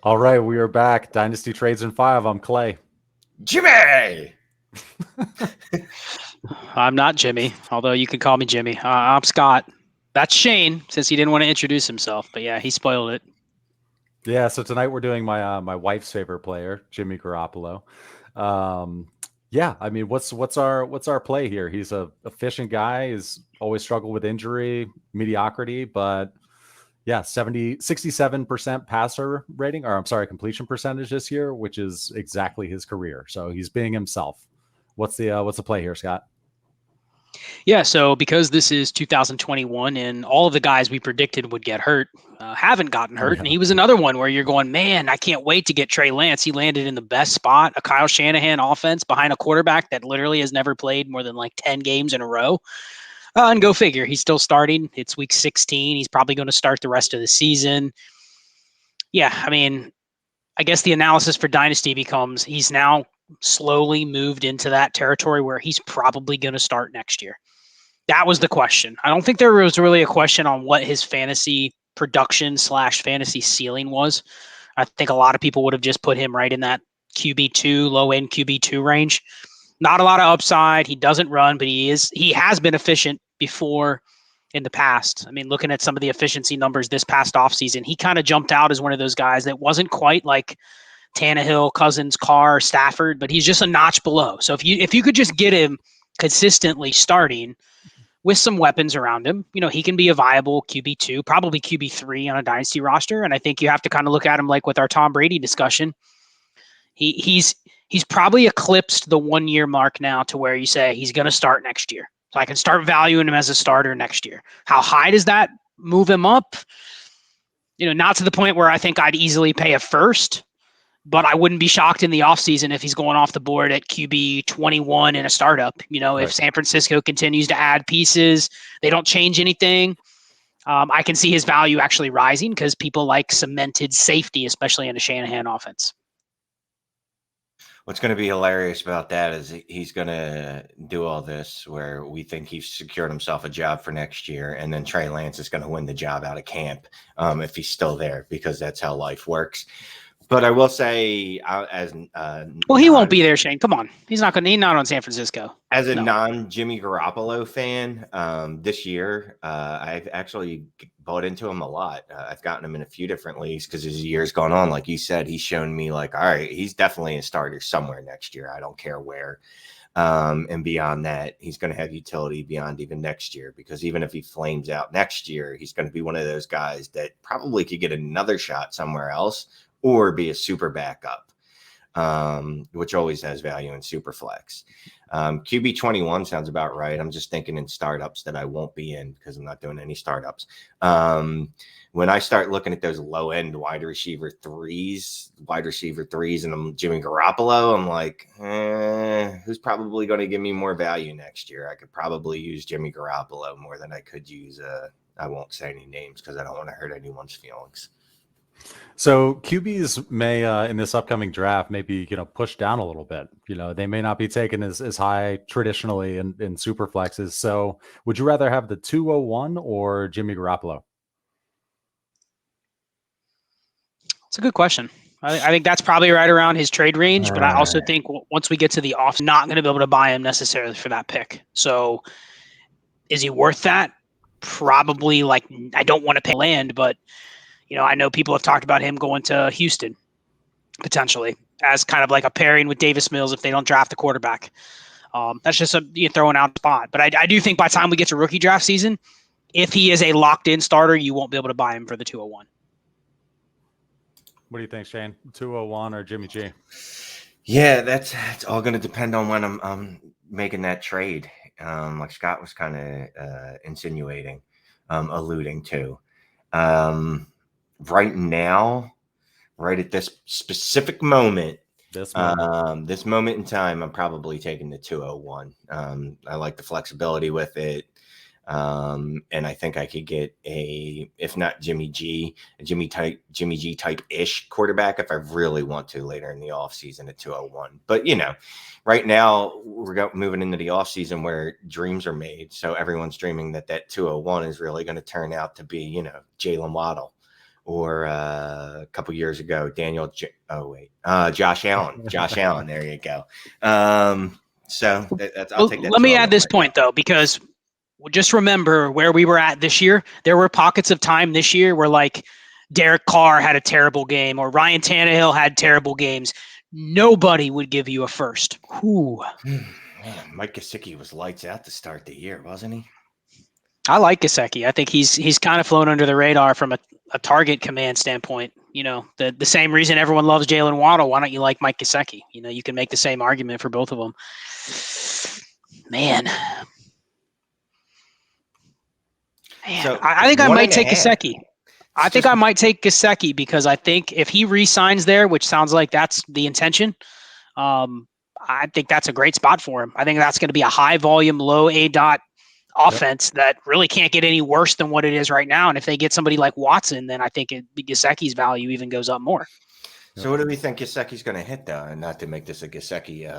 All right, we are back. Dynasty Trades in 5. I'm Clay. Jimmy! I'm not Jimmy, although you can call me Jimmy. I'm Scott. That's Shane, since he didn't want to introduce himself. But yeah, he spoiled it. Yeah, so tonight we're doing my wife's favorite player, Jimmy Garoppolo. Yeah, I mean, what's our play here? He's a efficient guy. He's always struggled with injury, mediocrity, but yeah, 67% passer rating, or I'm sorry, completion percentage this year, which is exactly his career. So he's being himself. What's the play here, Scott? Yeah, so because this is 2021 and all of the guys we predicted would get hurt haven't gotten hurt, and he was another one where you're going, man, I can't wait to get Trey Lance. He landed in the best spot, a Kyle Shanahan offense behind a quarterback that literally has never played more than like 10 games in a row. And go figure, he's still starting. It's week 16. He's probably going to start the rest of the season. Yeah, I mean, I guess the analysis for Dynasty becomes he's now slowly moved into that territory where he's probably going to start next year. That was the question. I don't think there was really a question on what his fantasy production / fantasy ceiling was. I think a lot of people would have just put him right in that QB2, low end QB2 range. Not a lot of upside. He doesn't run, but he has been efficient before in the past. I mean, looking at some of the efficiency numbers this past offseason, he kind of jumped out as one of those guys that wasn't quite like Tannehill, Cousins, Carr, Stafford, but he's just a notch below. So if you could just get him consistently starting with some weapons around him, he can be a viable QB2, probably QB3 on a dynasty roster. And I think you have to kind of look at him like with our Tom Brady discussion. He's probably eclipsed the 1 year mark now to where you say he's going to start next year. So I can start valuing him as a starter next year. How high does that move him up? Not to the point where I think I'd easily pay a first, but I wouldn't be shocked in the offseason if he's going off the board at QB 21 in a startup. If San Francisco continues to add pieces, they don't change anything. I can see his value actually rising because people like cemented safety, especially in a Shanahan offense. What's going to be hilarious about that is he's going to do all this where we think he's secured himself a job for next year, and then Trey Lance is going to win the job out of camp if he's still there, because that's how life works. But I will say, he won't be there, Shane. Come on, he's not on San Francisco. As a non-Jimmy Garoppolo fan, this year I've actually bought into him a lot. I've gotten him in a few different leagues because as the year's gone on, like you said, he's shown me like, all right, he's definitely a starter somewhere next year. I don't care where. And beyond that, he's going to have utility beyond even next year, because even if he flames out next year, he's going to be one of those guys that probably could get another shot somewhere else or be a super backup, which always has value in super flex. QB 21 sounds about right. I'm just thinking in startups that I won't be in because I'm not doing any startups. When I start looking at those low end wide receiver threes, and I'm Jimmy Garoppolo, I'm like, who's probably going to give me more value next year? I could probably use Jimmy Garoppolo more than I could use, I won't say any names because I don't want to hurt anyone's feelings. So QBs may in this upcoming draft maybe push down a little bit. They may not be taken as high traditionally in super flexes. So would you rather have the 201 or Jimmy Garoppolo? It's a good question. I think that's probably right around his trade range, but I also think once we get to the off, not going to be able to buy him necessarily for that pick. So is he worth that? Probably. Like, I don't want to pay land, but I know people have talked about him going to Houston potentially as kind of like a pairing with Davis Mills if they don't draft a quarterback. That's just throwing out a spot. But I do think by the time we get to rookie draft season, if he is a locked-in starter, you won't be able to buy him for the 201. What do you think, Shane? 201 or Jimmy G? Yeah, it's all going to depend on when I'm making that trade. Like Scott was kind of insinuating, alluding to. Right now, right at this specific moment, this moment in time, I'm probably taking the 201. I like the flexibility with it. And I think I could get if not Jimmy G, a Jimmy G type ish quarterback if I really want to later in the offseason at 201. But right now we're moving into the offseason where dreams are made. So everyone's dreaming that 201 is really going to turn out to be, Jalen Waddle or couple years ago. Josh Allen. Josh Allen. There you go. So I'll take that. Let me add this point though, because just remember where we were at this year. There were pockets of time this year where like Derek Carr had a terrible game or Ryan Tannehill had terrible games. Nobody would give you a first. Ooh. Man, Mike Gesicki was lights out to start the year, wasn't he? I like Gesicki. I think he's kind of flown under the radar from a target command standpoint. You know, the same reason everyone loves Jalen Waddle. Why don't you like Mike Gesicki? You know, you can make the same argument for both of them. Man. So I think I might take Gesicki. I think I might take Gesicki because I think if he re-signs there, which sounds like that's the intention, I think that's a great spot for him. I think that's going to be a high volume, low ADOT offense that really can't get any worse than what it is right now. And if they get somebody like Watson, then I think Gesicki's value even goes up more. So what do we think Gesicki's going to hit though? And not to make this a Gesicki